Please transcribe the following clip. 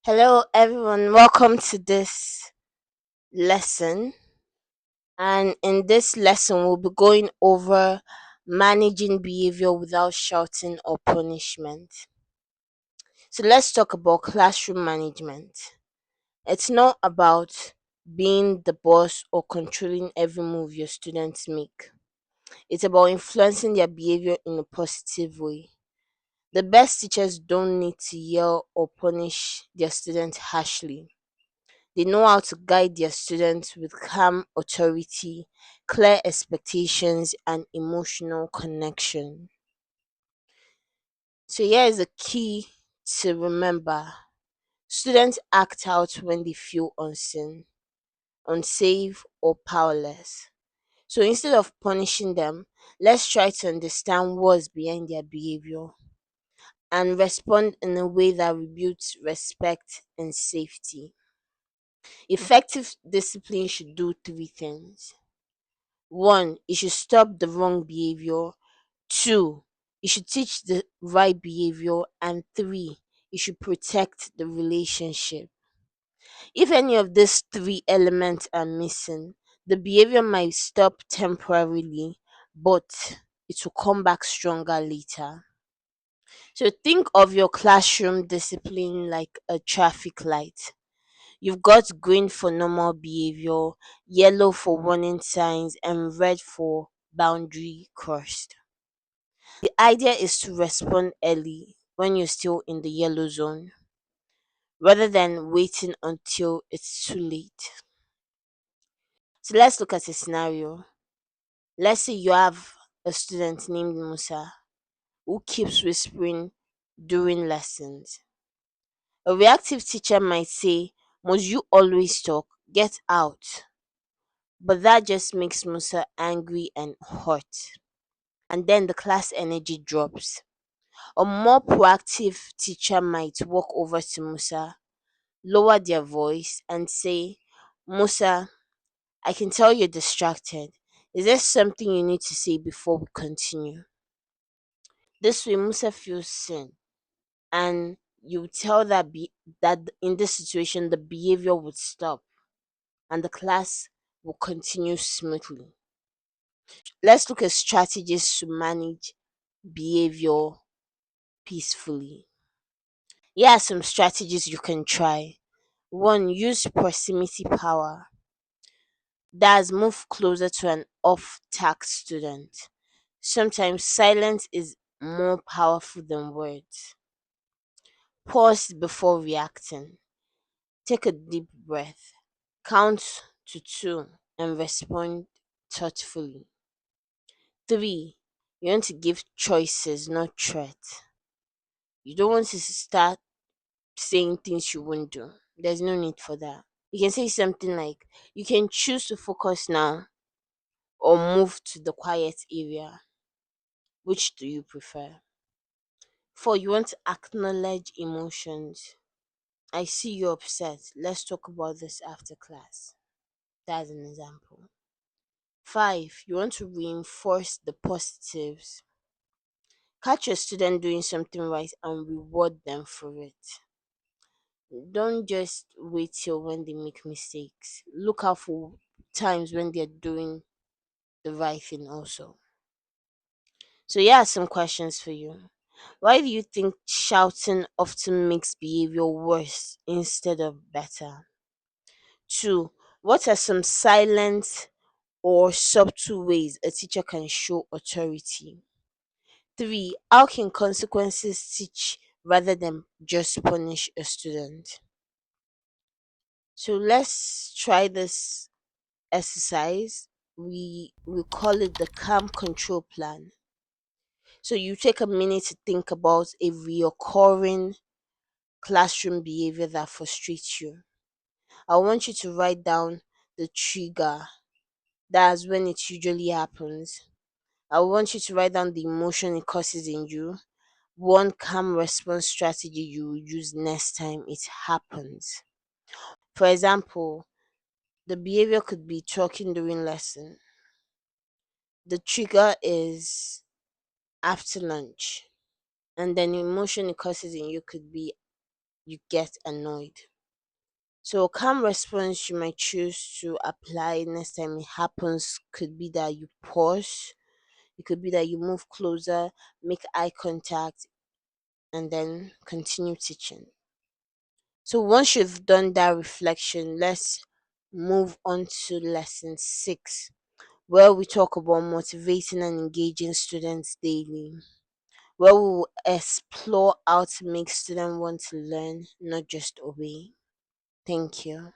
Hello, everyone. Welcome to this lesson. And in this lesson, we'll be going over managing behavior without shouting or punishment. So, let's talk about classroom management. It's not about being the boss or controlling every move your students make, it's about influencing their behavior in a positive way. The best teachers don't need to yell or punish their students harshly. They know how to guide their students with calm authority, clear expectations, and emotional connection. So, here is a key to remember: students act out when they feel unseen, unsafe, or powerless. So, instead of punishing them, let's try to understand what's behind their behavior and respond in a way that rebuilds respect and safety. Effective discipline should do three things. One, you should stop the wrong behavior. Two, you should teach the right behavior. And three, you should protect the relationship. If any of these three elements are missing, the behavior might stop temporarily, but it will come back stronger later. So think of your classroom discipline like a traffic light. You've got green for normal behavior, yellow for warning signs, and red for boundary crossed. The idea is to respond early when you're still in the yellow zone rather than waiting until it's too late. So let's look at a scenario. Let's say you have a student named Musa who keeps whispering during lessons. A reactive teacher might say, "Must you always talk? Get out." But that just makes Musa angry and hot. And then the class energy drops. A more proactive teacher might walk over to Musa, lower their voice, and say, "Musa, I can tell you're distracted. Is there something you need to say before we continue?" This way, Musa feels seen, and you tell that in this situation, the behavior would stop and the class will continue smoothly. Let's look at strategies to manage behavior peacefully. Here are some strategies you can try. One, use proximity power. That's move closer to an off task student. Sometimes silence is more powerful than words. Pause before reacting. Take a deep breath. Count to two and respond thoughtfully. Three, you want to give choices, not threats. You don't want to start saying things you won't do. There's no need for that. You can say something like, "You can choose to focus now or move to the quiet area. Which do you prefer?" Four, you want to acknowledge emotions. "I see you're upset. Let's talk about this after class." That's an example. Five, you want to reinforce the positives. Catch your student doing something right and reward them for it. Don't just wait till when they make mistakes. Look out for times when they're doing the right thing also. So here are some questions for you. Why do you think shouting often makes behavior worse instead of better? Two, what are some silent or subtle ways a teacher can show authority? Three, how can consequences teach rather than just punish a student? So let's try this exercise. We call it the calm control plan. So you take a minute to think about a reoccurring classroom behavior that frustrates you. I want you to write down the trigger. That's when it usually happens. I want you to write down the emotion it causes in you. One calm response strategy you will use next time it happens. For example, the behavior could be talking during lesson. The trigger is after lunch. And then the emotion it causes in you could be you get annoyed. So a calm response you might choose to apply next time it happens could be that you pause, it could be that you move closer, make eye contact, and then continue teaching. So once you've done that reflection, let's move on to lesson 6, where we talk about motivating and engaging students daily, where we will explore how to make students want to learn, not just obey. Thank you.